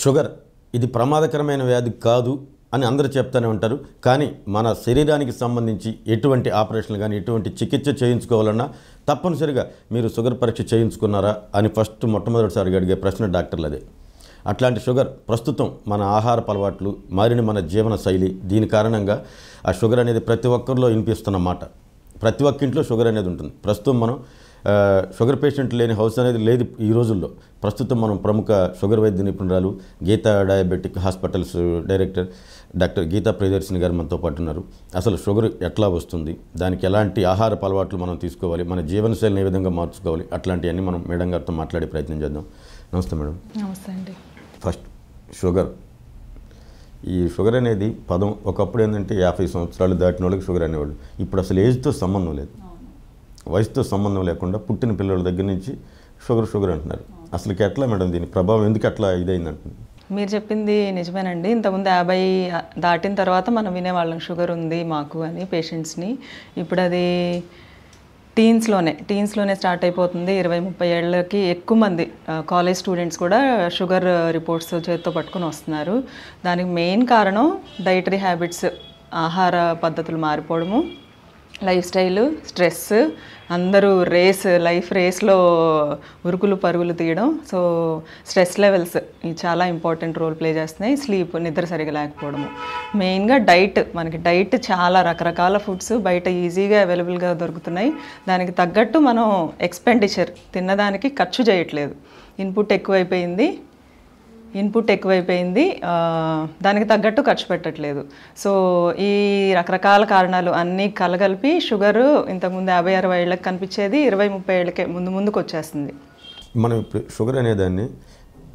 Sugar ఇది ప్రమాదకరమైన వ్యాధి కాదు అని అందరూ చెప్తూనే ఉంటారు. కానీ మన శరీరానికి సంబంధించి ఎటువంటి ఆపరేషన్లు కానీ ఎటువంటి చికిత్స చేయించుకోవాలన్నా తప్పనిసరిగా మీరు షుగర్ పరీక్ష చేయించుకున్నారా అని మొట్టమొదటిసారిగా అడిగే ప్రశ్న డాక్టర్లు అదే. అట్లాంటి షుగర్ ప్రస్తుతం మన ఆహారపు అలవాట్లు మారిన మన జీవన శైలి దీని కారణంగా ఆ షుగర్ అనేది ప్రతి ఒక్కరిలో వినిపిస్తున్నమాట. ప్రతి ఒక్క ఇంట్లో షుగర్ అనేది ఉంటుంది. ప్రస్తుతం మనం షుగర్ పేషెంట్ లేని హౌస్ అనేది లేదు ఈ రోజుల్లో. ప్రస్తుతం మనం ప్రముఖ షుగర్ వైద్య నిపుణురాలు Geetha diabetic hospitals director doctor Geetha Priyadarshini గారు మనతో పాటు ఉన్నారు. అసలు షుగర్ ఎట్లా వస్తుంది, దానికి ఎలాంటి ఆహారపు అలవాట్లు మనం తీసుకోవాలి, మన జీవనశైలిని ఏ విధంగా మార్చుకోవాలి, అట్లాంటివన్నీ మనం మేడం గారితో మాట్లాడే ప్రయత్నం చేద్దాం. నమస్తే మేడం. నమస్తే అండి. ఫస్ట్ షుగర్, ఈ షుగర్ అనేది పదం ఒకప్పుడు ఏంటంటే 50 సంవత్సరాలు దాటిన వాళ్ళకి షుగర్ అనేవాళ్ళు. ఇప్పుడు అసలు ఏజ్తో సంబంధం లేదు, వయసుతో సంబంధం లేకుండా పుట్టిన పిల్లల దగ్గర నుంచి షుగర్ అంటున్నారు. అసలుకి ఎట్లా మేడం దీని ప్రభావం ఎందుకు అట్లా ఇదైంది అంటుంది? మీరు చెప్పింది నిజమేనండి. ఇంతకుముందు 50 దాటిన తర్వాత మనం వినేవాళ్ళం షుగర్ ఉంది మాకు అని పేషెంట్స్ని. ఇప్పుడు అది టీన్స్లోనే స్టార్ట్ అయిపోతుంది. 20-30 ఏళ్ళకి ఎక్కువ మంది కాలేజ్ స్టూడెంట్స్ కూడా షుగర్ రిపోర్ట్స్ చేతితో పట్టుకొని వస్తున్నారు. దానికి మెయిన్ కారణం డైటరీ హ్యాబిట్స్, ఆహార పద్ధతులు మారిపోవడము, లైఫ్ స్టైలు, స్ట్రెస్, అందరూ లైఫ్ రేస్లో ఉరుకులు పరుగులు తీయడం. సో స్ట్రెస్ లెవెల్స్ చాలా ఇంపార్టెంట్ రోల్ ప్లే చేస్తున్నాయి. స్లీప్, నిద్ర సరిగా లేకపోవడము, మెయిన్గా మనకి డైట్ చాలా రకరకాల ఫుడ్స్ బయట ఈజీగా అవైలబుల్గా దొరుకుతున్నాయి. దానికి తగ్గట్టు మనం ఎక్స్పెండిచర్ తిన్నదానికి ఖర్చు చేయట్లేదు. ఇన్పుట్ ఎక్కువైపోయింది, దానికి తగ్గట్టు ఖర్చు పెట్టట్లేదు. సో ఈ రకరకాల కారణాలు అన్నీ కలగలిపి షుగరు ఇంతకుముందు 50-60 ఏళ్ళకి కనిపించేది 20-30 ఏళ్ళకే ముందుకు వచ్చేస్తుంది. మనం ఇప్పుడు షుగర్ అనేదాన్ని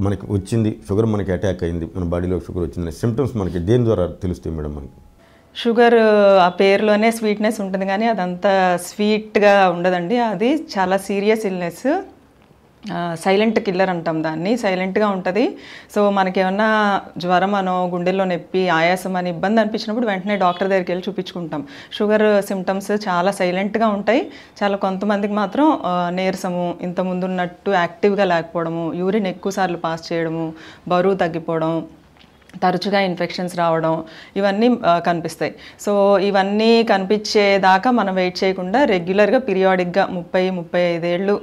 మనకి వచ్చింది, షుగర్ మనకి అటాక్ అయింది, మన బాడీలో షుగర్ వచ్చింది, సిమ్టమ్స్ మనకి దేని ద్వారా తెలుస్తాయి మేడం? మనకి షుగర్ ఆ పేరులోనే స్వీట్నెస్ ఉంటుంది, కానీ అదంతా స్వీట్గా ఉండదండి. అది చాలా సీరియస్ ఇల్నెస్, సైలెంట్ కిల్లర్ అంటాం దాన్ని. సైలెంట్గా ఉంటుంది. సో మనకి ఏమన్నా జ్వరం అనో, గుండెల్లో నొప్పి, ఆయాసం అని ఇబ్బంది అనిపించినప్పుడు వెంటనే డాక్టర్ దగ్గరికి వెళ్ళి చూపించుకుంటాం. షుగర్ సిమ్టమ్స్ చాలా సైలెంట్గా ఉంటాయి. కొంతమందికి మాత్రం నీరసము, ఇంతకుముందు ఉన్నట్టు యాక్టివ్గా లేకపోవడము, యూరిన్ ఎక్కువసార్లు పాస్ చేయడము, బరువు తగ్గిపోవడం, తరచుగా ఇన్ఫెక్షన్స్ రావడం, ఇవన్నీ కనిపిస్తాయి. సో ఇవన్నీ కనిపించేదాకా మనం వెయిట్ చేయకుండా రెగ్యులర్గా పీరియాడిక్గా 30-35 ఏళ్ళు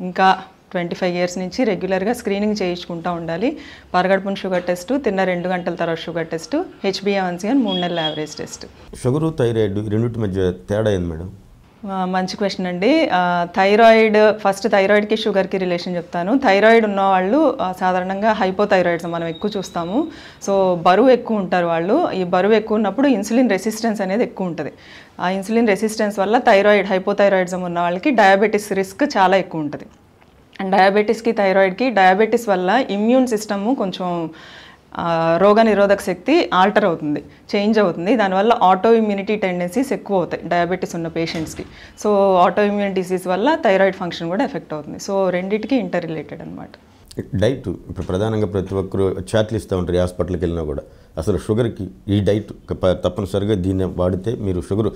ఇంకా 25 ఇయర్స్ నుంచి రెగ్యులర్గా స్క్రీనింగ్ చేయించుకుంటూ ఉండాలి. పరగడుపున షుగర్ టెస్ట్, తిన్న 2 గంటల తర్వాత షుగర్ టెస్ట్, HbA1c అని 3 నెలల యావరేజ్ టెస్ట్. షుగరు, థైరాయిడ్ రెండింటి మధ్య తేడా ఏంది మేడం? మంచి క్వశ్చన్ అండి. థైరాయిడ్కి షుగర్కి రిలేషన్ చెప్తాను. థైరాయిడ్ ఉన్నవాళ్ళు సాధారణంగా హైపోథైరాయిడ్స్ మనం ఎక్కువ చూస్తాము. సో బరువు ఎక్కువ ఉంటారు వాళ్ళు. ఈ బరువు ఎక్కువ ఉన్నప్పుడు ఇన్సులిన్ రెసిస్టెన్స్ అనేది ఎక్కువ ఉంటుంది. ఆ ఇన్సులిన్ రెసిస్టెన్స్ వల్ల హైపోథైరాయిడిజం ఉన్న వాళ్ళకి డయాబెటీస్ రిస్క్ చాలా ఎక్కువ ఉంటుంది. అండ్ డయాబెటీస్కి, థైరాయిడ్కి, డయాబెటీస్ వల్ల ఇమ్యూన్ సిస్టమ్ కొంచెం రోగనిరోధక శక్తి ఆల్టర్ అవుతుంది, చేంజ్ అవుతుంది. దానివల్ల ఆటో ఇమ్యూనిటీ టెండెన్సీస్ ఎక్కువ అవుతాయి డయాబెటీస్ ఉన్న పేషెంట్స్కి. సో ఆటో ఇమ్యూన్ డిసీజ్ వల్ల థైరాయిడ్ ఫంక్షన్ కూడా ఎఫెక్ట్ అవుతుంది. సో రెండింటికి ఇంటర్ రిలేటెడ్ అనమాట. డైట్ ఇప్పుడు ప్రధానంగా ప్రతి ఒక్కరు చాట్లు ఇస్తూ ఉంటారు హాస్పిటల్కి వెళ్ళినా కూడా. అసలు షుగర్కి ఈ డైట్ తప్పనిసరిగా దీన్ని వాడితే మీరు షుగర్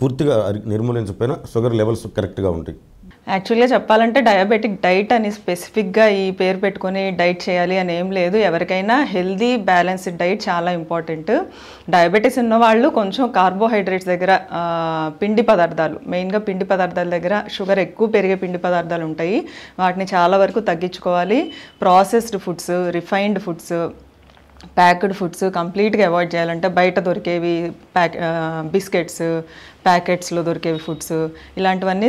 పూర్తిగా నిర్మూలించకపోయినా షుగర్ లెవెల్స్ కరెక్ట్గా ఉంటాయి. యాక్చువల్గా చెప్పాలంటే డయాబెటిక్ డైట్ అని స్పెసిఫిక్గా ఈ పేరు పెట్టుకొని డైట్ చేయాలి అని ఏం లేదు. ఎవరికైనా హెల్దీ బ్యాలెన్స్డ్ డైట్ చాలా ఇంపార్టెంట్. డయాబెటీస్ ఉన్నవాళ్ళు కొంచెం కార్బోహైడ్రేట్స్ దగ్గర, పిండి పదార్థాలు, మెయిన్గా పిండి పదార్థాల దగ్గర షుగర్ ఎక్కువ పెరిగే పిండి పదార్థాలు ఉంటాయి, వాటిని చాలా వరకు తగ్గించుకోవాలి. Processed foods, refined foods, packed foods కంప్లీట్గా అవాయిడ్ చేయాలంటే బయట దొరికేవి బిస్కెట్స్, ప్యాకెట్స్లో దొరికేవి ఫుడ్స్, ఇలాంటివన్నీ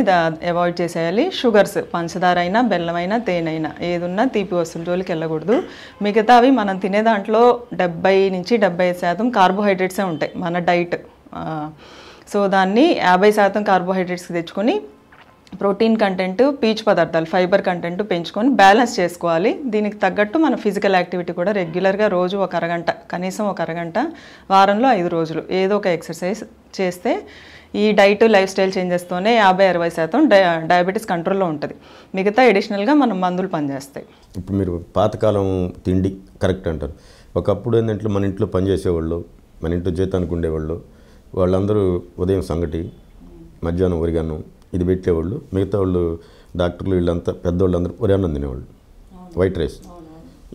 అవాయిడ్ చేసేయాలి. షుగర్స్, పంచదార అయినా, బెల్లమైనా, తేనైనా, ఏదున్నా తీపి వస్తువుల జోలికి వెళ్ళకూడదు. మిగతావి మనం తినే దాంట్లో 70-75% కార్బోహైడ్రేట్సే ఉంటాయి మన డైట్. సో దాన్ని 50% కార్బోహైడ్రేట్స్కి తెచ్చుకొని ప్రోటీన్ కంటెంట్, పీచు పదార్థాలు, ఫైబర్ కంటెంట్ పెంచుకొని బ్యాలెన్స్ చేసుకోవాలి. దీనికి తగ్గట్టు మన ఫిజికల్ యాక్టివిటీ కూడా రెగ్యులర్గా రోజు ఒక అరగంట, కనీసం ఒక అరగంట, వారంలో 5 రోజులు ఏదో ఒక ఎక్సర్సైజ్ చేస్తే ఈ డైట్, లైఫ్ స్టైల్ చేంజెస్తోనే 50-60% డయాబెటీస్ కంట్రోల్లో ఉంటుంది. మిగతా ఎడిషనల్గా మనం మందులు పనిచేస్తాయి. ఇప్పుడు మీరు పాతకాలం తిండి కరెక్ట్ అంటారు. ఒకప్పుడు ఏంటంటే మన ఇంట్లో పనిచేసేవాళ్ళు, మన ఇంట్లో జీతానికి ఉండేవాళ్ళు, వాళ్ళందరూ ఉదయం సంగటి, మధ్యాహ్నం ఒరిగాను ఇది పెట్టేవాళ్ళు. మిగతా వాళ్ళు డాక్టర్లు వీళ్ళంతా పెద్దవాళ్ళు అందరూ ఒరి అన్నం తినేవాళ్ళు, వైట్ రైస్.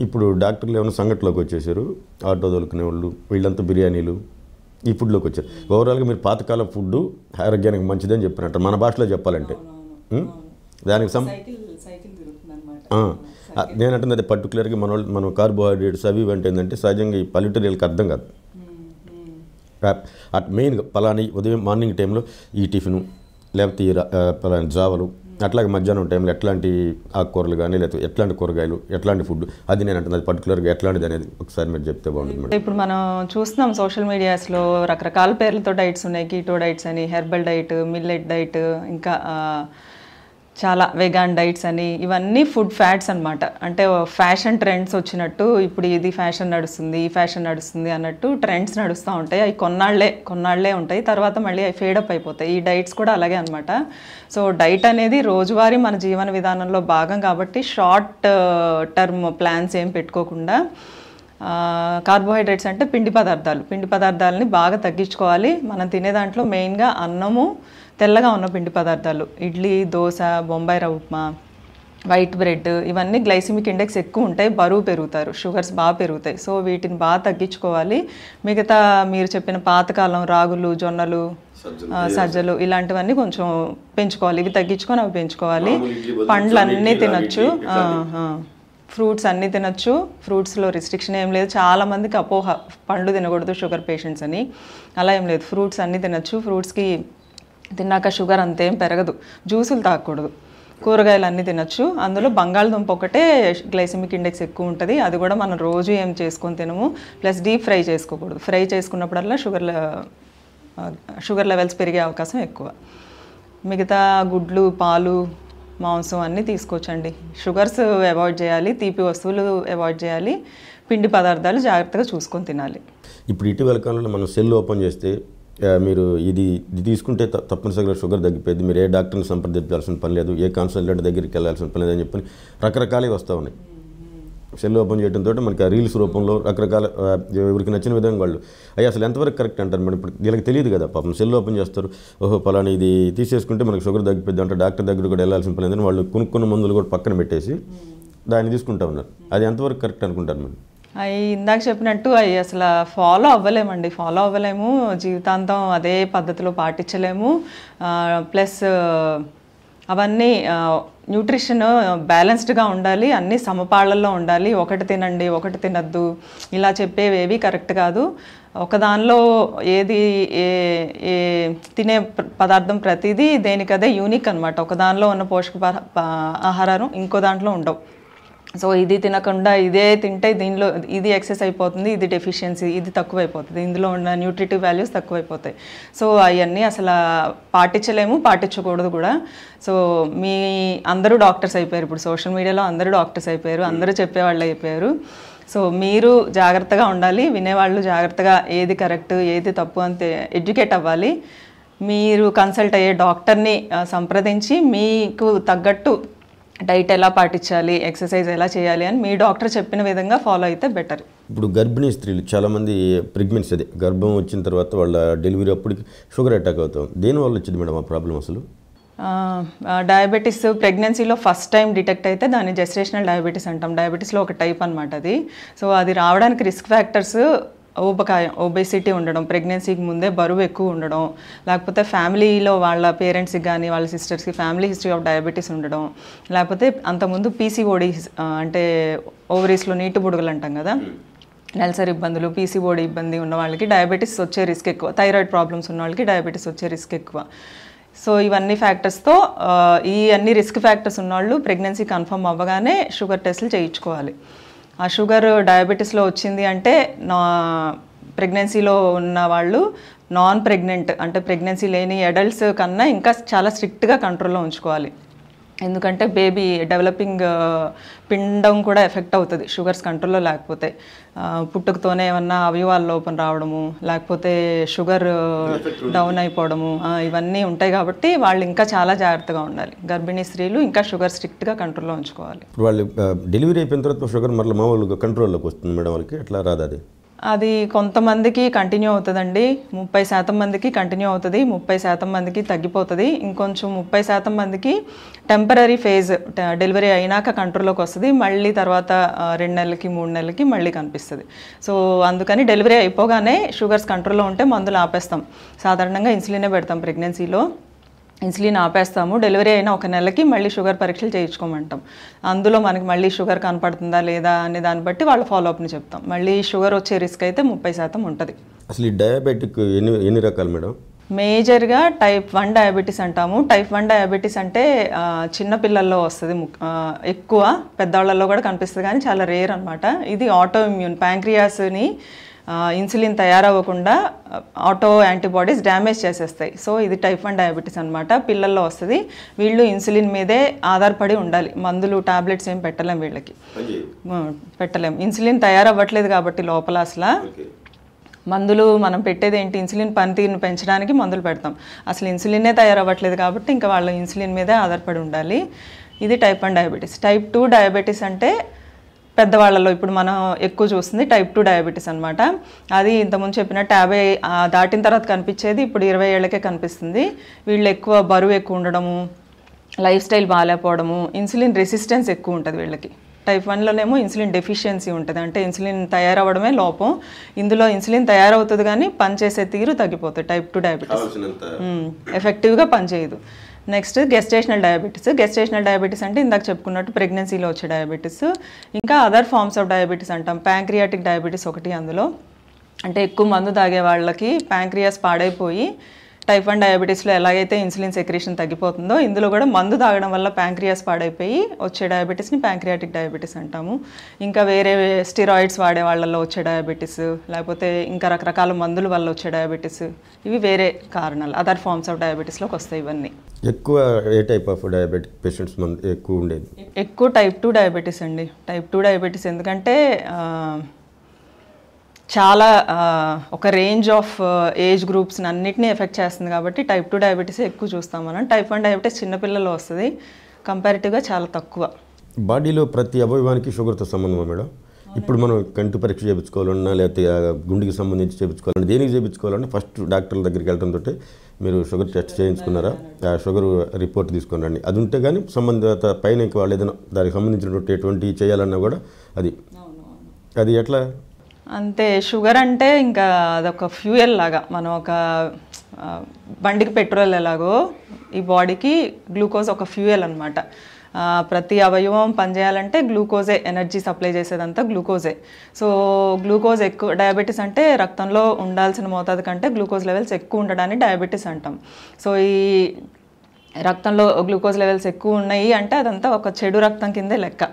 ఇప్పుడు డాక్టర్లు ఏమైనా సంఘటనలోకి వచ్చేసారు, ఆటో దొరుకునే వాళ్ళు వీళ్ళంతా బిర్యానీలు ఈ ఫుడ్లోకి వచ్చారు. ఓవరాల్గా మీరు పాతకాలం ఫుడ్ ఆరోగ్యానికి మంచిదని చెప్పినట్టు మన భాషలో చెప్పాలంటే దానికి నేనంటే అది పర్టికులర్గా మనం కార్బోహైడ్రేట్స్ అవి ఇవంటే ఏంటంటే సహజంగా ఈ పల్లెటూరులకు అర్థం కాదు. మెయిన్గా పలాని ఉదయం మార్నింగ్ టైంలో ఈ టిఫిను లేకపోతే ఈ పలాని జావలు, అట్లాగే మధ్యాహ్నం టైంలో ఎట్లాంటి ఆకుకూరలు కానీ లేకపోతే ఎట్లాంటి కూరగాయలు ఎట్లాంటి ఫుడ్, అది నేను అంటున్నది పర్టికులర్గా ఎట్లాంటిది అనేది ఒకసారి మీరు చెప్తే బాగుంటుంది మేడం. ఇప్పుడు మనం చూస్తున్నాం సోషల్ మీడియాస్లో రకరకాల పేర్లతో డైట్స్ ఉన్నాయి. కీటో డైట్స్ అని, హెర్బల్ డైట్, మిల్లెట్ డైట్, ఇంకా చాలా వెగాన్ డైట్స్ అని, ఇవన్నీ ఫుడ్ ఫ్యాట్స్ అనమాట. అంటే ఫ్యాషన్ ట్రెండ్స్ వచ్చినట్టు ఇప్పుడు ఇది ఫ్యాషన్ నడుస్తుంది, ఈ ఫ్యాషన్ నడుస్తుంది అన్నట్టు ట్రెండ్స్ నడుస్తూ ఉంటాయి. అవి కొన్నాళ్లే ఉంటాయి, తర్వాత మళ్ళీ అవి ఫేడప్ అయిపోతాయి. ఈ డైట్స్ కూడా అలాగే అనమాట. సో డైట్ అనేది రోజువారీ మన జీవన విధానంలో భాగం కాబట్టి షార్ట్ టర్మ్ ప్లాన్స్ ఏం పెట్టుకోకుండా కార్బోహైడ్రేట్స్ అంటే పిండి పదార్థాలని బాగా తగ్గించుకోవాలి. మనం తినే దాంట్లో మెయిన్గా అన్నము, తెల్లగా ఉన్న పిండి పదార్థాలు, ఇడ్లీ, దోశ, బొంబాయి రవ్వ ఉప్మా, వైట్ బ్రెడ్, ఇవన్నీ గ్లైసిమిక్ ఇండెక్స్ ఎక్కువ ఉంటాయి, బరువు పెరుగుతారు, షుగర్స్ బాగా పెరుగుతాయి. సో వీటిని బాగా తగ్గించుకోవాలి. మిగతా మీరు చెప్పిన పాతకాలం రాగులు, జొన్నలు, సజ్జలు ఇలాంటివన్నీ కొంచెం పెంచుకోవాలి. ఇవి తగ్గించుకొని అవి పెంచుకోవాలి. పండ్లు అన్నీ తినచ్చు, ఫ్రూట్స్ అన్నీ తినచ్చు. ఫ్రూట్స్లో రిస్ట్రిక్షన్ ఏం లేదు. చాలామందికి అపోహ పండ్లు తినకూడదు షుగర్ పేషెంట్స్ అని, అలా ఏం లేదు. ఫ్రూట్స్ అన్నీ తినచ్చు. ఫ్రూట్స్కి తిన్నాక షుగర్ అంతేం పెరగదు. జ్యూసులు తాగకూడదు. కూరగాయలు అన్నీ తినచ్చు. అందులో బంగాళదుంప ఒకటే గ్లైసిమిక్ ఇండెక్స్ ఎక్కువ ఉంటుంది. అది కూడా మనం రోజు ఏం చేసుకొని తినము. ప్లస్ డీప్ ఫ్రై చేసుకోకూడదు. ఫ్రై చేసుకున్నప్పుడల్లా షుగర్ లెవెల్స్ పెరిగే అవకాశం ఎక్కువ. మిగతా గుడ్లు, పాలు, మాంసం అన్నీ తీసుకోవచ్చండి. షుగర్స్ అవాయిడ్ చేయాలి, తీపి వస్తువులు అవాయిడ్ చేయాలి, పిండి పదార్థాలు జాగ్రత్తగా చూసుకొని తినాలి. ఇప్పుడు ఇటీవల కాలంలో మనం సెల్ ఓపెన్ చేస్తే మీరు ఇది తీసుకుంటే తప్పనిసరిగా షుగర్ తగ్గిపోయింది, మీరు ఏ డాక్టర్ని సంప్రదించాల్సిన పని లేదు, ఏ కన్సల్టెంట్ దగ్గరికి వెళ్ళాల్సిన పని లేదని చెప్పని రకరకాలుగా వస్తూ ఉన్నాయి. సెల్ ఓపెన్ చేయడంతో మనకి ఆ రీల్స్ రూపంలో రకరకాల ఎవరికి నచ్చిన విధంగా వాళ్ళు అయ్యి అసలు ఎంతవరకు కరెక్ట్ అంటారు మేడం? ఇప్పుడు వీళ్ళకి తెలియదు కదా పాపం. సెల్ ఓపెన్ చేస్తారు, ఓహో పలానా ఇది తీసేసుకుంటే మనకు షుగర్ తగ్గిపోద్ది అంటే డాక్టర్ దగ్గర కూడా వెళ్ళాల్సిన పని లేదని వాళ్ళు కొనుక్కున్న మందులు కూడా పక్కన పెట్టేసి దాన్ని తీసుకుంటా ఉన్నారు. అది ఎంతవరకు కరెక్ట్ అనుకుంటారు మేడం? అవి ఇందాక చెప్పినట్టు అవి అసలు ఫాలో అవ్వలేము. జీవితాంతం అదే పద్ధతిలో పాటించలేము. ప్లస్ అవన్నీ న్యూట్రిషన్ బ్యాలెన్స్డ్గా ఉండాలి, అన్నీ సమపాళ్లలో ఉండాలి. ఒకటి తినండి, ఒకటి తినద్దు ఇలా చెప్పేవేవి కరెక్ట్ కాదు. ఒకదానిలో ఏది ఏ తినే పదార్థం ప్రతిదీ దేనికదే యూనిక్ అనమాట. ఒకదానిలో ఉన్న పోషక ఆహారం ఇంకో దాంట్లో ఉండవు. సో ఇది తినకుండా ఇదే తింటే దీనిలో ఇది ఎక్సెస్ అయిపోతుంది, ఇది డెఫిషియన్సీ, ఇది తక్కువైపోతుంది, ఇందులో ఉన్న న్యూట్రిటివ్ వాల్యూస్ తక్కువైపోతాయి. సో అవన్నీ అసలు పాటించకూడదు కూడా. సో అందరూ డాక్టర్స్ అయిపోయారు. ఇప్పుడు సోషల్ మీడియాలో అందరూ డాక్టర్స్ అయిపోయారు, అందరూ చెప్పేవాళ్ళు అయిపోయారు. సో మీరు జాగ్రత్తగా ఉండాలి, వినేవాళ్ళు జాగ్రత్తగా ఏది కరెక్ట్ ఏది తప్పు అంతే ఎడ్యుకేట్ అవ్వాలి. మీరు కన్సల్ట్ అయ్యే డాక్టర్ని సంప్రదించి మీకు తగ్గట్టు డైట్ ఎలా పాటించాలి, ఎక్సర్సైజ్ ఎలా చేయాలి అని మీ డాక్టర్ చెప్పిన విధంగా ఫాలో అయితే బెటర్. ఇప్పుడు గర్భిణీ స్త్రీలు చాలామంది ప్రెగ్నెన్సీ గర్భం వచ్చిన తర్వాత వాళ్ళ డెలివరీ అప్పటికి షుగర్ అటాక్ అవుతాం. దేనివల్ల వచ్చింది మేడం ఆ ప్రాబ్లం? అసలు డయాబెటీస్ ప్రెగ్నెన్సీలో ఫస్ట్ టైం డిటెక్ట్ అయితే దాన్ని జెస్టేషనల్ డయాబెటీస్ అంటాం. డయాబెటీస్లో ఒక టైప్ అనమాట అది. సో అది రావడానికి రిస్క్ ఫ్యాక్టర్స్ ఒబేసిటీ ఉండడం, ప్రెగ్నెన్సీకి ముందే బరువు ఎక్కువ ఉండడం, లేకపోతే ఫ్యామిలీలో వాళ్ళ పేరెంట్స్కి కానీ వాళ్ళ సిస్టర్స్కి ఫ్యామిలీ హిస్టరీ ఆఫ్ డయాబెటీస్ ఉండడం, లేకపోతే అంతకుముందు పీసీఓడి అంటే ఓవరీస్లో నీటి బుడగలు అంటాం కదా, నెలసరి ఇబ్బందులు, పీసీఓడి ఇబ్బంది ఉన్న వాళ్ళకి డయాబెటీస్ వచ్చే రిస్క్ ఎక్కువ. థైరాయిడ్ ప్రాబ్లమ్స్ ఉన్న వాళ్ళకి డయాబెటీస్ వచ్చే రిస్క్ ఎక్కువ. సో ఇవన్నీ ఫ్యాక్టర్స్తో ఈ అన్ని రిస్క్ ఫ్యాక్టర్స్ ఉన్నవాళ్ళు ప్రెగ్నెన్సీ కన్ఫర్మ్ అవ్వగానే షుగర్ టెస్టులు చేయించుకోవాలి. ఆ షుగర్ డయాబెటీస్లో వచ్చింది అంటే ప్రెగ్నెన్సీలో ఉన్న వాళ్ళు నాన్ ప్రెగ్నెంట్ అంటే ప్రెగ్నెన్సీ లేని అడల్ట్స్ కన్నా ఇంకా చాలా స్ట్రిక్ట్గా కంట్రోల్లో ఉంచుకోవాలి. ఎందుకంటే బేబీ డెవలపింగ్ పిండం కూడా ఎఫెక్ట్ అవుతుంది షుగర్స్ కంట్రోల్లో లేకపోతే. పుట్టుకతోనే ఏమన్నా అవయవాల లోపం రావడము, లేకపోతే షుగర్ డౌన్ అయిపోవడము, ఇవన్నీ ఉంటాయి. కాబట్టి వాళ్ళు ఇంకా చాలా జాగ్రత్తగా ఉండాలి. గర్భిణీ స్త్రీలు ఇంకా షుగర్ స్ట్రిక్ట్గా కంట్రోల్లో ఉంచుకోవాలి. వాళ్ళు డెలివరీ అయిపోయిన తర్వాత షుగర్ మళ్ళీ మామూలుగా కంట్రోల్లోకి వస్తుంది మేడం వాళ్ళకి, ఎట్లా రాదు అది? అది కొంతమందికి కంటిన్యూ అవుతుందండి, 30% మందికి కంటిన్యూ అవుతుంది, 30% మందికి తగ్గిపోతుంది, ఇంకొంచెం 30% మందికి టెంపరీ ఫేజ్ డెలివరీ అయినాక కంట్రోల్లోకి వస్తుంది, మళ్ళీ తర్వాత 2 నెలలకి 3 నెలలకి మళ్ళీ కనిపిస్తుంది. సో అందుకని డెలివరీ అయిపోగానే షుగర్స్ కంట్రోల్లో ఉంటే మందులు ఆపేస్తాం. సాధారణంగా ఇన్సులినే పెడతాం ప్రెగ్నెన్సీలో, ఇన్సులిన్ ఆపేస్తాము. డెలివరీ అయిన 1 నెలకి మళ్ళీ షుగర్ పరీక్షలు చేయించుకోమంటాం. అందులో మనకి మళ్ళీ షుగర్ కనపడుతుందా లేదా అనే దాన్ని బట్టి వాళ్ళ ఫాలోఅప్ని చెప్తాం. మళ్ళీ షుగర్ వచ్చే రిస్క్ అయితే 30% ఉంటుంది. అసలు ఈ డయాబెటిక్ ఎన్ని రకాలు మేడం? మేజర్గా టైప్ 1 డయాబెటీస్ అంటాము. టైప్ 1 డయాబెటీస్ అంటే చిన్నపిల్లల్లో వస్తుంది, ఎక్కువ పెద్దవాళ్ళల్లో కూడా కనిపిస్తుంది కానీ చాలా రేర్ అనమాట. ఇది ఆటో ఇమ్యూన్, ప్యాంక్రియాస్ని ఇన్సులిన్ తయారవ్వకుండా ఆటో యాంటీబాడీస్ డ్యామేజ్ చేసేస్తాయి. సో ఇది టైప్ 1 డయాబెటీస్ అనమాట. పిల్లల్లో వస్తుంది. వీళ్ళు ఇన్సులిన్ మీదే ఆధారపడి ఉండాలి, మందులు టాబ్లెట్స్ ఏం పెట్టలేం, వీళ్ళకి పెట్టలేం. ఇన్సులిన్ తయారవ్వట్లేదు కాబట్టి లోపల అసలు మందులు మనం పెట్టేది ఏంటి, ఇన్సులిన్ పనితీరును పెంచడానికి మందులు పెడతాం. అసలు ఇన్సులినే తయారవ్వట్లేదు కాబట్టి ఇంకా వాళ్ళు ఇన్సులిన్ మీదే ఆధారపడి ఉండాలి. ఇది టైప్ 1 డయాబెటీస్. టైప్ 2 డయాబెటీస్ అంటే పెద్దవాళ్ళలో ఇప్పుడు మనం ఎక్కువ చూస్తుంది టైప్ 2 డయాబెటీస్ అనమాట. అది ఇంతకుముందు చెప్పినట్టు 50 దాటిన తర్వాత కనిపించేది ఇప్పుడు 20 ఏళ్ళకే కనిపిస్తుంది. వీళ్ళు ఎక్కువ బరువు ఎక్కువ ఉండడము, లైఫ్ స్టైల్ బాగాలేకపోవడము, ఇన్సులిన్ రెసిస్టెన్స్ ఎక్కువ ఉంటుంది వీళ్ళకి. టైప్ 1లోనేమో ఇన్సులిన్ డెఫిషియన్సీ ఉంటుంది, అంటే ఇన్సులిన్ తయారవ్వడమే లోపం. ఇందులో ఇన్సులిన్ తయారవుతుంది కానీ పనిచేసే తీరు తగ్గిపోతుంది. టైప్ 2 డయాబెటీస్ ఎఫెక్టివ్గా పనిచేయదు. Next gestational diabetes. Gestational diabetes అంటే ఇందాక చెప్పుకున్నట్టు ప్రెగ్నెన్సీలో వచ్చే డయాబెటీస్. ఇంకా అదర్ ఫార్మ్స్ ఆఫ్ డయాబెటీస్ అంటాం. ప్యాంక్రియాటిక్ డయాబెటీస్ ఒకటి అందులో, అంటే ఎక్కువ మందు తాగే వాళ్ళకి ప్యాంక్రియాస్ పాడైపోయి టైప్ 1 డయాబెటీస్లో ఎలాగైతే ఇన్సులిన్ సెక్రేషన్ తగ్గిపోతుందో ఇందులో కూడా మందు తాగడం వల్ల ప్యాంక్రియాస్ పాడైపోయి వచ్చే డయాబెటీస్ని ప్యాంక్రియాటిక్ డయాబెటీస్ అంటాము. ఇంకా వేరే స్టిరాయిడ్స్ వాడే వాళ్ళల్లో వచ్చే డయాబెటీస్, లేకపోతే ఇంకా రకరకాల మందుల వల్ల వచ్చే డయాబెటీస్, ఇవి వేరే కారణాలు, అదర్ ఫార్మ్స్ ఆఫ్ డయాబెటీస్లోకి వస్తాయి ఇవన్నీ. ఎక్కువ ఏ టైప్ ఆఫ్ డయాబెటిక్ పేషెంట్స్ ఎక్కువ ఉండేది? ఎక్కువ టైప్ 2 డయాబెటీస్ అండి. టైప్ 2 డయాబెటీస్ ఎందుకంటే చాలా ఒక రేంజ్ ఆఫ్ ఏజ్ గ్రూప్స్ని అన్నిటినీ ఎఫెక్ట్ చేస్తుంది కాబట్టి టైప్ 2 డయాబెటీస్ ఎక్కువ చూస్తాం మనం. టైప్ 1 డయాబెటీస్ చిన్నపిల్లల్లో వస్తుంది, కంపారిటివ్గా చాలా తక్కువ. బాడీలో ప్రతి అవయవానికి షుగర్తో సంబంధమా మేడం? ఇప్పుడు మనం కంటి పరీక్ష చేయించుకోవాలన్నా, లేకపోతే గుండెకి సంబంధించి చేయించుకోవాలన్నా, దేనికి చేయించుకోవాలన్నా ఫస్ట్ డాక్టర్ల దగ్గరికి వెళ్ళడంతో మీరు షుగర్ టెస్ట్ చేయించుకున్నారా, ఆ షుగర్ రిపోర్ట్ తీసుకొని రండి. అది ఉంటే కానీ సంబంధిత పైన ఇంకా వాళ్ళు ఏదైనా దానికి సంబంధించినటువంటి ఎటువంటి చేయాలన్నా కూడా అది ఎట్లా? అంతే, షుగర్ అంటే ఇంకా అదొక ఫ్యూయల్ లాగా, మనం ఒక బండికి పెట్రోల్ ఎలాగో ఈ బాడీకి గ్లూకోజ్ ఒక ఫ్యూయల్ అనమాట. ప్రతి అవయవం పనిచేయాలంటే గ్లూకోజే, ఎనర్జీ సప్లై చేసేదంతా గ్లూకోజే. సో గ్లూకోజ్ ఎక్కువ, డయాబెటీస్ అంటే రక్తంలో ఉండాల్సిన మోతాదు కంటే గ్లూకోజ్ లెవెల్స్ ఎక్కువ ఉండడాన్ని డయాబెటీస్ అంటాం. సో ఈ రక్తంలో గ్లూకోజ్ లెవెల్స్ ఎక్కువ ఉన్నాయి అంటే అదంతా ఒక చెడు రక్తం కిందే లెక్క.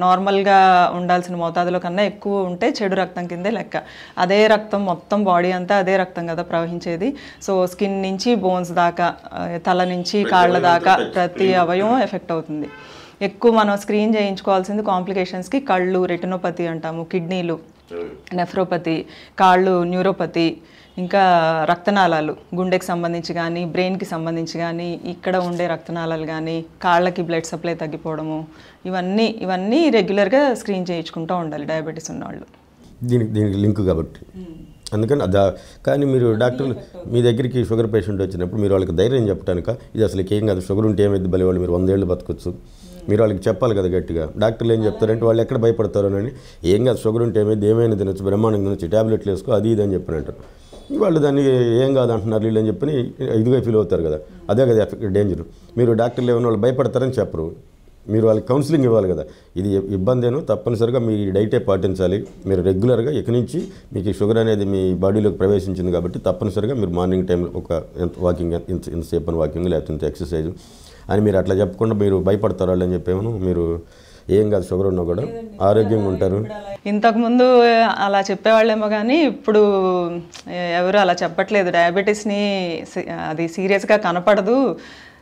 నార్మల్గా ఉండాల్సిన మోతాదులో కన్నా ఎక్కువ ఉంటే చెడు రక్తం కిందే లెక్క. అదే రక్తం మొత్తం బాడీ అంతా అదే రక్తం కదా ప్రవహించేది. సో స్కిన్ నుంచి బోన్స్ దాకా, తల నుంచి కాళ్ళ దాకా ప్రతి అవయవం ఎఫెక్ట్ అవుతుంది. ఎక్కువ మనం స్క్రీన్ చేయించుకోవాల్సింది కాంప్లికేషన్స్కి కళ్ళు, రెటినోపతి అంటాము, కిడ్నీలు నెఫ్రోపతి, కాళ్ళు న్యూరోపతి, ఇంకా రక్తనాళాలు గుండెకి సంబంధించి కానీ బ్రెయిన్కి సంబంధించి కానీ ఇక్కడ ఉండే రక్తనాళాలు కానీ, కాళ్ళకి బ్లడ్ సప్లై తగ్గిపోవడము, ఇవన్నీ రెగ్యులర్గా స్క్రీన్ చేయించుకుంటూ ఉండాలి డయాబెటీస్ ఉన్నవాళ్ళు. దీనికి లింక్ కాబట్టి అందుకని కానీ మీరు డాక్టర్లు మీ దగ్గరికి షుగర్ పేషెంట్ వచ్చినప్పుడు మీరు వాళ్ళకి ధైర్యం చెప్పడానిక, ఇది అసలు ఏం కాదు, షుగర్ ఉంటే ఏమైంది భలే వాళ్ళు మీరు 100 ఏళ్ళు బతకొచ్చు, మీరు వాళ్ళకి చెప్పాలి కదా గట్టిగా. డాక్టర్లు ఏం చెప్తారంటే వాళ్ళు ఎక్కడ భయపడతారు అని, ఏం కాదు షుగర్ ఉంటే ఏమైనా తినొచ్చు, బ్రహ్మాండంగా తినొచ్చు, ట్యాబ్లెట్లు వేసుకో అది ఇది అని చెప్పినట్టు. వాళ్ళు దాన్ని ఏం కాదు అంటున్నారు వీళ్ళు అని చెప్పని ఇదిగా ఫీల్ అవుతారు కదా. అదే కదా డేంజర్. మీరు డాక్టర్లు ఏమైనా వాళ్ళు భయపడతారని చెప్పరు, మీరు వాళ్ళకి కౌన్సిలింగ్ ఇవ్వాలి కదా. ఇది ఇబ్బందేనో తప్పనిసరిగా మీ డైటే పాటించాలి. మీరు రెగ్యులర్గా ఇక నుంచి మీకు షుగర్ అనేది మీ బాడీలోకి ప్రవేశించింది కాబట్టి తప్పనిసరిగా మీరు మార్నింగ్ టైంలో ఒక వాకింగ్, ఇంతసేపు అని వాకింగ్ లేకపోతే ఎక్సర్సైజ్ అని మీరు అట్లా చెప్పకుండా మీరు భయపడతారు వాళ్ళు అని చెప్పేమో, మీరు ఏం కాదు షుగర్ ఉన్నా కూడా ఆరోగ్యంగా ఉంటారు. ఇంతకుముందు అలా చెప్పేవాళ్ళేమో కానీ ఇప్పుడు ఎవరు అలా చెప్పట్లేదు. డయాబెటీస్ని అది సీరియస్గా కనపడదు,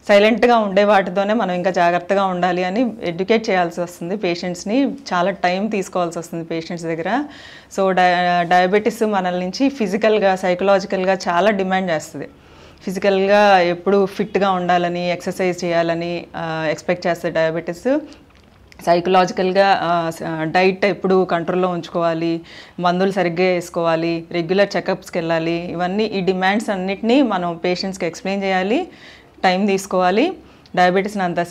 సైలెంట్గా ఉండే వాటితోనే మనం ఇంకా జాగ్రత్తగా ఉండాలి అని ఎడ్యుకేట్ చేయాల్సి వస్తుంది పేషెంట్స్ని. చాలా టైం తీసుకోవాల్సి వస్తుంది పేషెంట్స్ దగ్గర. సో డయాబెటీస్ మనల్ నుంచి ఫిజికల్గా, సైకలాజికల్గా చాలా డిమాండ్ చేస్తుంది. ఫిజికల్గా ఎప్పుడు ఫిట్గా ఉండాలని, ఎక్సర్సైజ్ చేయాలని ఎక్స్పెక్ట్ చేస్తుంది డయాబెటీస్. సైకలాజికల్గా డైట్ ఎప్పుడు కంట్రోల్లో ఉంచుకోవాలి, మందులు సరిగ్గా వేసుకోవాలి, రెగ్యులర్ చెకప్స్కి వెళ్ళాలి, ఇవన్నీ ఈ డిమాండ్స్ అన్నిటినీ మనం పేషెంట్స్కి ఎక్స్ప్లెయిన్ చేయాలి, టైం తీసుకోవాలి. డయాబెటీస్ని అంత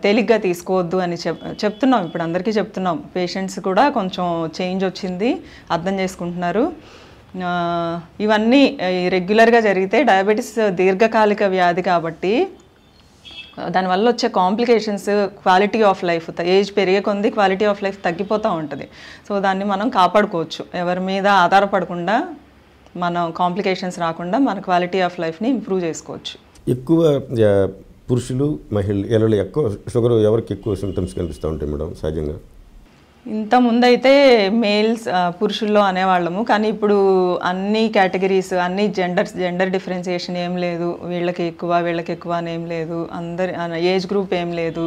తేలిగ్గా తీసుకోవద్దు అని చెప్తున్నాం, ఇప్పుడు అందరికీ చెప్తున్నాం. పేషెంట్స్ కూడా కొంచెం చేంజ్ వచ్చింది, అర్థం చేసుకుంటున్నారు. ఇవన్నీ రెగ్యులర్గా జరిగితే డయాబెటీస్ దీర్ఘకాలిక వ్యాధి కాబట్టి దానివల్ల వచ్చే complications, quality of life, age పెరిగే కొద్ది క్వాలిటీ ఆఫ్ లైఫ్ తగ్గిపోతూ ఉంటుంది. సో దాన్ని మనం కాపాడుకోవచ్చు, ఎవరి మీద ఆధారపడకుండా, మనం కాంప్లికేషన్స్ రాకుండా మన క్వాలిటీ ఆఫ్ లైఫ్ని ఇంప్రూవ్ చేసుకోవచ్చు. ఎక్కువ పురుషులు మహిళలు ఎక్కువ షుగర్ ఎవరికి ఎక్కువ సిమ్టమ్స్ కనిపిస్తూ ఉంటాయి మేడం సహజంగా? ఇంత ముందైతే మేల్స్ పురుషుల్లో అనేవాళ్ళము, కానీ ఇప్పుడు అన్ని కేటగిరీస్, అన్ని జెండర్ డిఫరెన్సియేషన్ ఏం లేదు, వీళ్ళకి ఎక్కువ అని ఏం లేదు, అందరి ఏజ్ గ్రూప్ ఏం లేదు,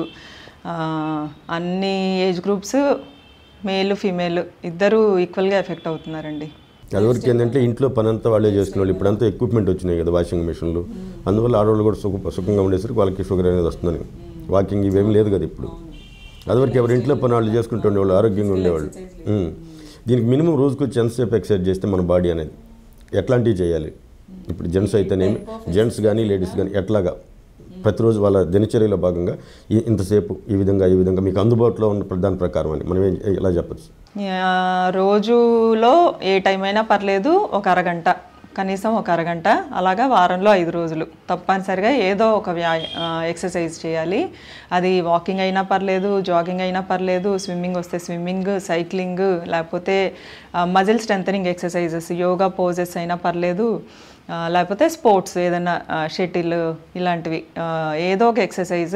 అన్ని ఏజ్ గ్రూప్స్ మేల్ ఫీమేల్ ఇద్దరు ఈక్వల్గా ఎఫెక్ట్ అవుతున్నారండి. అదివరకు ఏంటంటే ఇంట్లో పని అంతా వాళ్ళే చేసుకునే వాళ్ళు, ఇప్పుడంతా ఎక్విప్మెంట్ వచ్చినాయి కదా, వాషింగ్ మిషన్లు, అందువల్ల ఆడవాళ్ళు కూడా సుఖంగా ఉండేసరికి వాళ్ళకి షుగర్ అనేది వస్తుందని. వాకింగ్ ఇవేం లేదు కదా ఇప్పుడు. అదివరకు ఎవరి ఇంట్లో పని వాళ్ళు చేసుకుంటూ ఉండేవాళ్ళు, ఆరోగ్యంగా ఉండేవాళ్ళు. దీనికి మినిమం రోజుకు వచ్చి ఎంతసేపు ఎక్సర్సైజ్ చేస్తే మన బాడీ అనేది ఎట్లాంటివి చేయాలి? ఇప్పుడు జెంట్స్ అయితేనేమి, జెంట్స్ కానీ లేడీస్ కానీ ఎట్లాగా ప్రతిరోజు వాళ్ళ దినచర్యలో భాగంగా ఇంతసేపు ఈ విధంగా మీకు అందుబాటులో ఉన్న దాని ప్రకారం అని మనం ఎలా చెప్పచ్చు? రోజులో ఏ టైం అయినా పర్లేదు, ఒక అరగంట, కనీసం ఒక అరగంట, అలాగా వారంలో 5 రోజులు తప్పనిసరిగా ఏదో ఒక ఎక్సర్సైజ్ చేయాలి. అది వాకింగ్ అయినా పర్లేదు, జాగింగ్ అయినా పర్లేదు, స్విమ్మింగ్ వస్తే స్విమ్మింగ్, సైక్లింగ్, లేకపోతే muscle strengthening exercises, yoga poses అయినా పర్లేదు, లేకపోతే స్పోర్ట్స్ ఏదైనా షటిల్ ఇలాంటివి, ఏదో ఒక ఎక్సర్సైజ్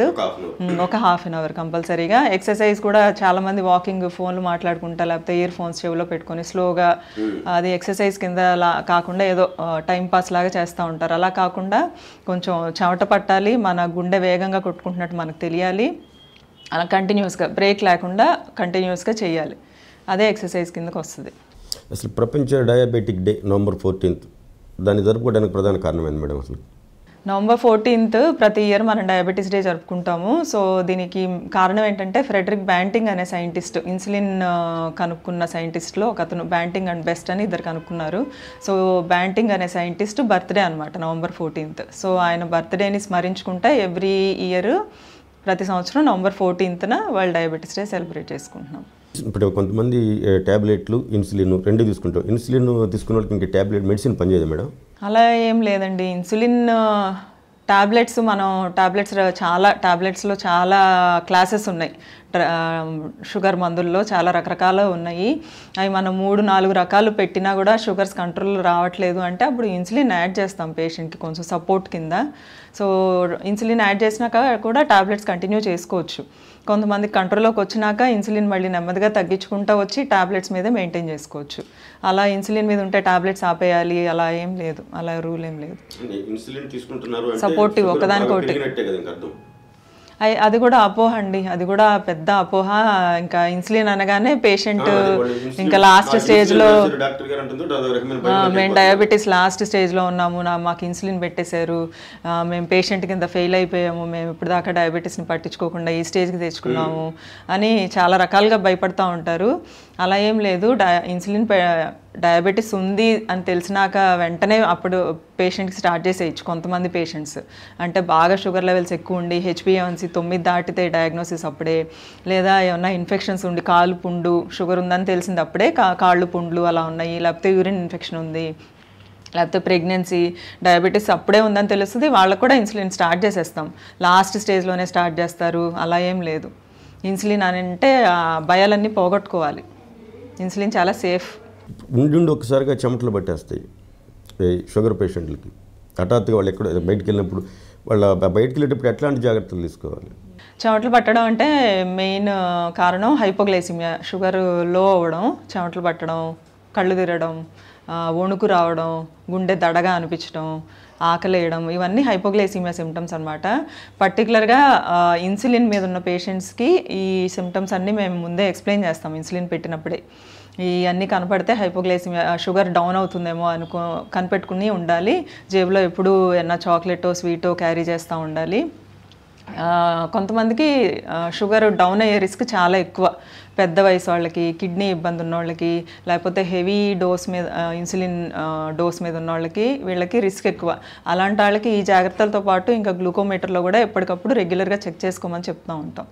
ఒక ½ అన్ అవర్ కంపల్సరీగా. ఎక్సర్సైజ్ కూడా చాలామంది వాకింగ్ ఫోన్లు మాట్లాడుకుంటా, లేకపోతే ఇయర్ ఫోన్స్ చెవిలో పెట్టుకొని స్లోగా, అది ఎక్సర్సైజ్ కింద కాకుండా ఏదో టైం పాస్ లాగా చేస్తూ ఉంటారు. అలా కాకుండా కొంచెం చెమట పట్టాలి, మన గుండె వేగంగా కొట్టుకుంటున్నట్టు మనకు తెలియాలి, అలా కంటిన్యూస్గా బ్రేక్ లేకుండా కంటిన్యూస్గా చేయాలి. అదే ఎక్సర్సైజ్ కిందకు వస్తుంది. అసలు ప్రపంచ డయాబెటిక్ డే నవంబర్ 14th దాన్ని జరుపుకోవడానికి ప్రధాన కారణం ఏంటి మేడం? అసలు నవంబర్ 14th ప్రతి ఇయర్ మనం డయాబెటీస్ డే జరుపుకుంటాము. సో దీనికి కారణం ఏంటంటే ఫ్రెడరిక్ బ్యాంటింగ్ అనే సైంటిస్ట్, ఇన్సులిన్ కనుక్కున్న సైంటిస్ట్లో ఒక అతను, బ్యాంటింగ్ అండ్ బెస్ట్ అని ఇద్దరు కనుక్కున్నారు. సో బ్యాంటింగ్ అనే సైంటిస్ట్ బర్త్డే అనమాట నవంబర్ 14th. సో ఆయన బర్త్డేని స్మరించుకుంటే ఎవ్రీ ఇయర్ ప్రతి సంవత్సరం November 14th world diabetes day celebrate చేసుకుంటున్నాం. ఇప్పుడు కొంతమంది ట్యాబ్లెట్లు, ఇన్సులిన్ రెండు తీసుకుంటాం. ఇన్సులిన్ తీసుకున్న వాళ్ళకి ఇంకా ట్యాబ్లెట్ మెడిసిన్ పనిచేయదు మేడం? అలా ఏం లేదండి. ఇన్సులిన్ టాబ్లెట్స్, మనం టాబ్లెట్స్లో చాలా క్లాసెస్ ఉన్నాయి. షుగర్ మందుల్లో చాలా రకరకాలు ఉన్నాయి. అవి మనం 3-4 రకాలు పెట్టినా కూడా షుగర్స్ కంట్రోల్ రావట్లేదు అంటే అప్పుడు ఇన్సులిన్ యాడ్ చేస్తాం పేషెంట్కి కొంచెం సపోర్ట్ కింద. సో ఇన్సులిన్ యాడ్ చేసినాక కూడా టాబ్లెట్స్ కంటిన్యూ చేసుకోవచ్చు. కొంతమంది కంట్రోల్లోకి వచ్చినాక ఇన్సులిన్ మళ్ళీ నెమ్మదిగా తగ్గించుకుంటూ వచ్చి టాబ్లెట్స్ మీదే మెయింటైన్ చేసుకోవచ్చు. అలా ఇన్సులిన్ మీద ఉంటే టాబ్లెట్స్ ఆపేయాలి అలా ఏం లేదు, అలా రూల్ ఏం లేదు. సపోర్టివ్ ఒకదానికొకటి. అది కూడా అపోహ అండి, అది కూడా పెద్ద అపోహ. ఇంకా ఇన్సులిన్ అనగానే పేషెంట్ ఇంకా లాస్ట్ స్టేజ్లో, మేము డయాబెటీస్ లాస్ట్ స్టేజ్లో ఉన్నాము, మాకు ఇన్సులిన్ పెట్టేశారు, మేము పేషెంట్ కింద ఫెయిల్ అయిపోయాము, మేము ఇప్పుడు దాకా డయాబెటీస్ని పట్టించుకోకుండా ఈ స్టేజ్కి తెచ్చుకున్నాము అని చాలా రకాలుగా భయపడుతూ ఉంటారు. అలా ఏం లేదు. ఇన్సులిన్ డయాబెటీస్ ఉంది అని తెలిసినాక వెంటనే అప్పుడు పేషెంట్కి స్టార్ట్ చేసేయచ్చు. కొంతమంది పేషెంట్స్ అంటే బాగా షుగర్ లెవెల్స్ ఎక్కువ ఉండి HbA1c 9 దాటితే డయాగ్నోసిస్ అప్పుడే, లేదా ఏమన్నా ఇన్ఫెక్షన్స్ ఉండి కాలు పుండు, షుగర్ ఉందని తెలిసింది అప్పుడే, కాళ్ళు పుండ్లు అలా ఉన్నాయి, లేకపోతే యూరిన్ ఇన్ఫెక్షన్ ఉంది, లేకపోతే ప్రెగ్నెన్సీ, డయాబెటీస్ అప్పుడే ఉందని తెలుస్తుంది, వాళ్ళకు కూడా ఇన్సులిన్ స్టార్ట్ చేసేస్తాం. లాస్ట్ స్టేజ్లోనే స్టార్ట్ చేస్తారు. అలా ఏం లేదు. ఇన్సులిన్ అని అంటే భయాలన్నీ పోగొట్టుకోవాలి. ఇన్సులిన్ చాలా సేఫ్. ఉండి ఒకసారిగా చెమటలు పట్టేస్తాయి షుగర్ పేషెంట్లకి. హఠాత్తుగా వాళ్ళు ఎక్కడ బయటికి వెళ్ళినప్పుడు, బయటికి వెళ్ళేటప్పుడు ఎట్లాంటి జాగ్రత్తలు తీసుకోవాలి? చెమటలు పట్టడం అంటే మెయిన్ కారణం హైపోగ్లైసిమియా, షుగర్ లో అవ్వడం, చెమటలు పట్టడం, కళ్ళు తిరగడం, వణుకు రావడం, గుండె దడగా అనిపించడం, ఆకలేయడం, ఇవన్నీ హైపోగ్లైసిమియా సిమ్టమ్స్ అనమాట. పర్టికులర్గా ఇన్సులిన్ మీద ఉన్న పేషెంట్స్కి ఈ సిమ్టమ్స్ అన్నీ మేము ముందే ఎక్స్ప్లెయిన్ చేస్తాం. ఇన్సులిన్ పెట్టినప్పుడే ఇవన్నీ కనపడితే హైపోగ్లైసిమియా, షుగర్ డౌన్ అవుతుందేమో కనిపెట్టుకుని ఉండాలి. జేబులో ఎప్పుడు ఏమన్నా చాక్లెటో స్వీటో క్యారీ చేస్తూ ఉండాలి. కొంతమందికి షుగర్ డౌన్ అయ్యే రిస్క్ చాలా ఎక్కువ. పెద్ద వయసు వాళ్ళకి, కిడ్నీ ఇబ్బంది ఉన్న వాళ్ళకి, లేకపోతే హెవీ డోస్ మీద ఇన్సులిన్ డోస్ మీద ఉన్న వాళ్ళకి, వీళ్ళకి రిస్క్ ఎక్కువ. అలాంటి వాళ్ళకి ఈ జాగ్రత్తలతో పాటు ఇంకా గ్లూకోమీటర్లో కూడా ఎప్పటికప్పుడు రెగ్యులర్గా చెక్ చేసుకోమని చెప్తూ ఉంటాం.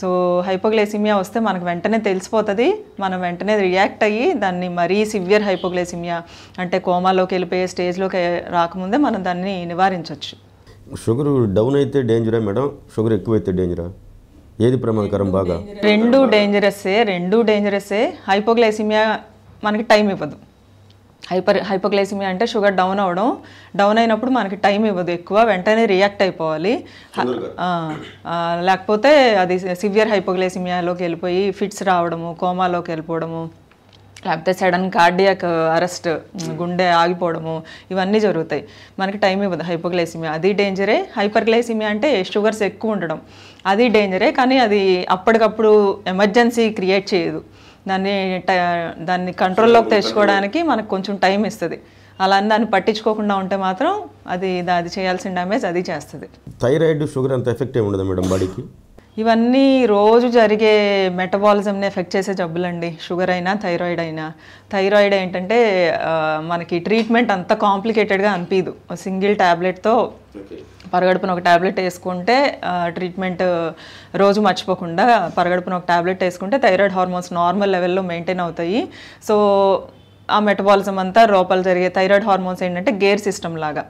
సో హైపోగ్లైసిమియా వస్తే మనకు వెంటనే తెలిసిపోతుంది. మనం వెంటనే రియాక్ట్ అయ్యి దాన్ని మరీ సివియర్ హైపోగ్లైసిమియా అంటే కోమాలోకి వెళ్ళిపోయే స్టేజ్లోకి రాకముందే మనం దాన్ని నివారించవచ్చు. షుగర్ డౌన్ అయితే డేంజరా మేడం, షుగర్ ఎక్కువైతే డేంజరా? ఏది ప్రమాదకరం బాగా? రెండు డేంజరస్సే. హైపోగ్లైసిమియా మనకి టైం ఇవ్వదు. హైపోగ్లైసిమియా అంటే షుగర్ డౌన్ అయినప్పుడు మనకి టైం ఇవ్వదు ఎక్కువ, వెంటనే రియాక్ట్ అయిపోవాలి. లేకపోతే అది సివియర్ హైపోగ్లైసిమియాలోకి వెళ్ళిపోయి ఫిట్స్ రావడము, కోమాలోకి వెళ్ళిపోవడము, లేకపోతే సడన్ కార్డియాక్ అరెస్ట్, గుండె ఆగిపోవడము, ఇవన్నీ జరుగుతాయి. మనకి టైం ఇవ్వదు హైపోగ్లైసిమియా, అది డేంజరే. హైపర్గ్లైసిమియా అంటే షుగర్స్ ఎక్కువ ఉండడం, అది డేంజరే. కానీ అది అప్పటికప్పుడు ఎమర్జెన్సీ క్రియేట్ చేయదు. దాన్ని కంట్రోల్లోకి తెచ్చుకోవడానికి మనకు కొంచెం టైం ఇస్తుంది. అలా అని దాన్ని పట్టించుకోకుండా ఉంటే మాత్రం అది చేయాల్సిన డ్యామేజ్ అది చేస్తుంది. థైరాయిడ్, షుగర్ అంత ఎఫెక్ట్ ఏమి ఉండదు మేడం బాడీకి? ఇవన్నీ రోజు జరిగే మెటబాలిజంని ఎఫెక్ట్ చేసే జబ్బులండి. షుగర్ అయినా థైరాయిడ్ అయినా. థైరాయిడ్ ఏంటంటే మనకి ట్రీట్మెంట్ అంత కాంప్లికేటెడ్గా అనిపించదు. సింగిల్ ట్యాబ్లెట్తో పరగడుపున ఒక ట్యాబ్లెట్ వేసుకుంటే ట్రీట్మెంట్ రోజు మర్చిపోకుండా పరగడుపున ఒక ట్యాబ్లెట్ వేసుకుంటే థైరాయిడ్ హార్మోన్స్ నార్మల్ లెవెల్లో మెయింటైన్ అవుతాయి. సో ఆ మెటబాలిజం అంతా లోపల జరిగే థైరాయిడ్ హార్మోన్స్ ఏంటంటే గేర్ సిస్టమ్ లాగా,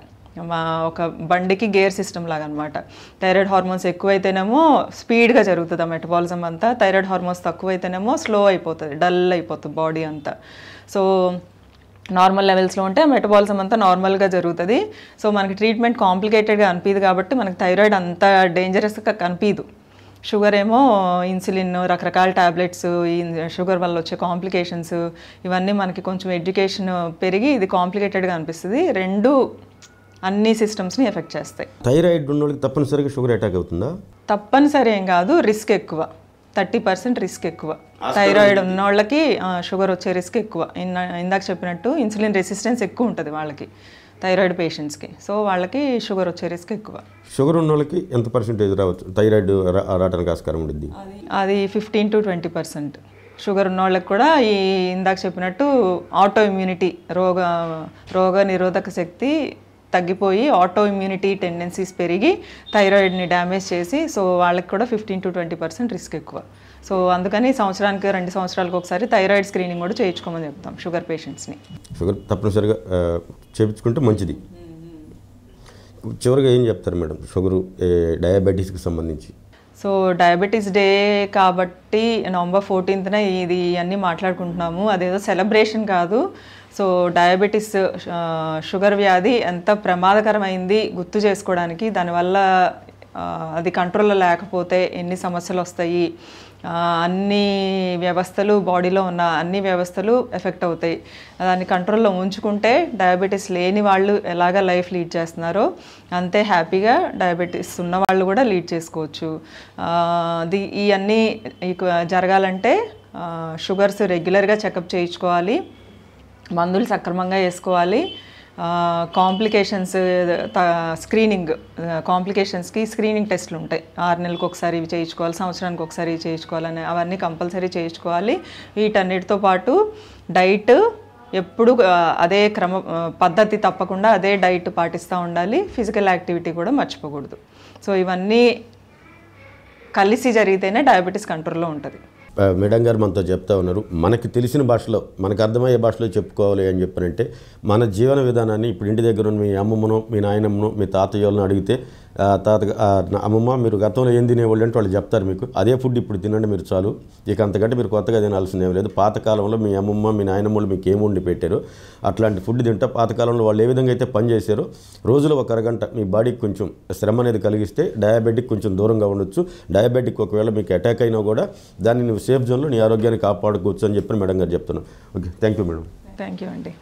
ఒక బండికి గేర్ సిస్టమ్ లాగా అనమాట. థైరాయిడ్ హార్మోన్స్ ఎక్కువైతేనేమో స్పీడ్గా జరుగుతుంది ఆ మెటబాలిజం అంతా, థైరాయిడ్ హార్మోన్స్ తక్కువైతేనేమో స్లో అయిపోతుంది, డల్ అయిపోతుంది బాడీ అంతా. సో నార్మల్ లెవెల్స్లో ఉంటే మెటబాలిజం అంతా నార్మల్గా జరుగుతుంది. సో మనకి ట్రీట్మెంట్ కాంప్లికేటెడ్గా అనిపించదు కాబట్టి మనకి థైరాయిడ్ అంత డేంజరస్గా కనిపించదు. షుగర్ ఏమో ఇన్సులిన్, రకరకాల ట్యాబ్లెట్స్, ఈ షుగర్ వల్ల వచ్చే కాంప్లికేషన్స్, ఇవన్నీ మనకి కొంచెం ఎడ్యుకేషన్ పెరిగి ఇది కాంప్లికేటెడ్గా అనిపిస్తుంది. రెండు అన్ని సిస్టమ్స్ని ఎఫెక్ట్ చేస్తాయి. థైరాయిడ్ ఉన్న వాళ్ళకి తప్పనిసరిగా షుగర్ అటాక్ అవుతుందా? తప్పనిసరి ఏం కాదు, రిస్క్ ఎక్కువ. 30% రిస్క్ ఎక్కువ. థైరాయిడ్ ఉన్న వాళ్ళకి షుగర్ వచ్చే రిస్క్ ఎక్కువ. ఇందాక చెప్పినట్టు ఇన్సులిన్ రెసిస్టెన్స్ ఎక్కువ ఉంటుంది వాళ్ళకి, థైరాయిడ్ పేషెంట్స్కి. సో వాళ్ళకి షుగర్ వచ్చే రిస్క్ ఎక్కువ. షుగర్ ఉన్న వాళ్ళకి ఎంత పర్సెంటేజ్ రావచ్చు థైరాయిడ్ రావడానికి ఆస్కారం ఉంటుంది? అది 15 to 20%. షుగర్ ఉన్న వాళ్ళకి కూడా ఈ ఇందాక చెప్పినట్టు ఆటో ఇమ్యూనిటీ, రోగ నిరోధక శక్తి తగ్గిపోయి ఆటో ఇమ్యూనిటీ టెండెన్సీస్ పెరిగి థైరాయిడ్ని డ్యామేజ్ చేసి, సో వాళ్ళకి కూడా 15 to 20% రిస్క్ ఎక్కువ. సో అందుకని సంవత్సరానికి 2 సంవత్సరాలకు ఒకసారి థైరాయిడ్ స్క్రీనింగ్ కూడా చేయించుకోమని చెప్తాం షుగర్ పేషెంట్స్ని. షుగర్ తప్పనిసరిగా చేయించుకుంటే మంచిది. చివరిగా ఏం చెప్తారు మేడం షుగరు, డయాబెటీస్కి సంబంధించి? సో డయాబెటీస్ డే కాబట్టి November 14th ఇది అన్నీ మాట్లాడుకుంటున్నాము. అదేదో సెలబ్రేషన్ కాదు. సో డయాబెటీస్, షుగర్ వ్యాధి ఎంత ప్రమాదకరమైంది గుర్తు చేసుకోవడానికి, దానివల్ల అది కంట్రోల్లో లేకపోతే ఎన్ని సమస్యలు వస్తాయి, అన్ని వ్యవస్థలు, బాడీలో ఉన్న అన్ని వ్యవస్థలు ఎఫెక్ట్ అవుతాయి. దాన్ని కంట్రోల్లో ఉంచుకుంటే డయాబెటీస్ లేని వాళ్ళు ఎలాగ లైఫ్ లీడ్ చేస్తున్నారో అంతే హ్యాపీగా డయాబెటీస్ ఉన్న వాళ్ళు కూడా లీడ్ చేసుకోవచ్చు. ఇవన్నీ జరగాలంటే షుగర్స్ రెగ్యులర్గా చెకప్ చేయించుకోవాలి, మందులు సక్రమంగా వేసుకోవాలి. కాంప్లికేషన్స్ కాంప్లికేషన్స్కి స్క్రీనింగ్ టెస్ట్లు ఉంటాయి. 6 నెలలకు ఒకసారి ఇవి చేయించుకోవాలి, సంవత్సరానికి ఒకసారి ఇవి చేయించుకోవాలని, అవన్నీ కంపల్సరీ చేయించుకోవాలి. వీటన్నిటితో పాటు డైట్ ఎప్పుడు అదే పద్ధతి తప్పకుండా అదే డైట్ పాటిస్తూ ఉండాలి. ఫిజికల్ యాక్టివిటీ కూడా మర్చిపోకూడదు. సో ఇవన్నీ కలిసి జరిగితేనే డయాబెటీస్ కంట్రోల్లో ఉంటుంది. మేడం గారు మనతో చెప్తా ఉన్నారు, మనకి తెలిసిన భాషలో, మనకు అర్థమయ్యే భాషలో చెప్పుకోవాలి అని చెప్పారంటే మన జీవన విధానాన్ని ఇప్పుడు ఇంటి దగ్గర ఉన్న మీ అమ్మమ్మను, మీ నాయనమ్మను, మీ తాతయ్యలను అడిగితే అమ్మమ్మ మీరు గతంలో ఏం తినేవాళ్ళు అంటే వాళ్ళు చెప్తారు మీకు, అదే ఫుడ్ ఇప్పుడు తినండి మీరు చాలు, ఇక అంతకంటే మీరు కొత్తగా తినాల్సిందే లేదు. పాతకాలంలో మీ అమ్మమ్మ, మీ నాయనమ్మలు మీకు ఏం వండి పెట్టారో అట్లాంటి ఫుడ్ తింటా పాతకాలంలో వాళ్ళు ఏ విధంగా అయితే పని చేశారో రోజులో 1 అరగంట మీ బాడీకి కొంచెం శ్రమ అనేది కలిగిస్తే డయాబెటిక్ కొంచెం దూరంగా ఉండొచ్చు. డయాబెటిక్ ఒకవేళ మీకు అటాక్ అయినా కూడా దాన్ని నువ్వు సేఫ్ జోన్లో నీ ఆరోగ్యాన్ని కాపాడుకోవచ్చు అని చెప్పి మేడం గారు చెప్తున్నాను. Okay, thank you madam. Thank you అండి.